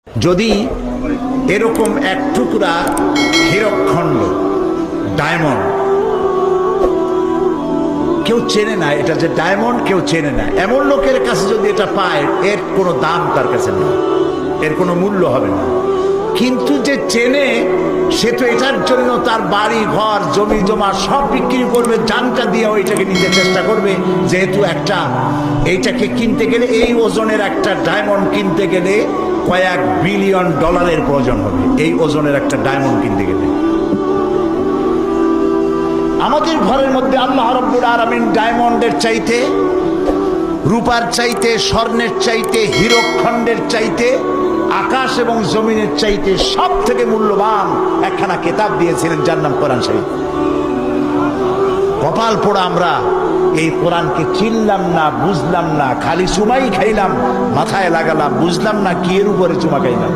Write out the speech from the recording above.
যদি এরকম এক টুকরা হীরকখণ্ড ডায়মন্ড কেউ চেনে না, এটা যে ডায়মন্ড কেউ চেনে না, এমন লোকের কাছে যদি এটা পায়, এর কোনো দাম তার কাছে নেই, এর কোনো মূল্য হবে না। কিন্তু যে চেনে সে তো এটার জন্য তার বাড়ি ঘর জমি জমা সব বিক্রি করবে, জানটা দিয়ে ওইটাকে নিতে চেষ্টা করবে। যেহেতু এইটাকে কিনতে গেলে, এই ওজনের একটা ডায়মন্ড কিনতে গেলে কয়েক বিলিয়ন ডলারের প্রয়োজন হবে, এই ওজনের একটা ডায়মন্ড কিনতে গেলে। আমাদের ঘরের মধ্যে আল্লাহ রাব্বুল আলামিন ডায়মন্ডের চাইতে, রূপার চাইতে, স্বর্ণের চাইতে, হীরকখণ্ডের চাইতে, আকাশ এবং জমিনের চাইতে সব থেকে মূল্যবান একখানা কিতাব দিয়েছিলেন, যার নাম কোরআন শরীফ। কপাল পোড়া আমরা এই কোরআনকে চিনলাম না, বুঝলাম না, খালি চুমাই খাইলাম, মাথায় লাগালাম, বুঝলাম না কি এর উপরে চুমা খাইলাম।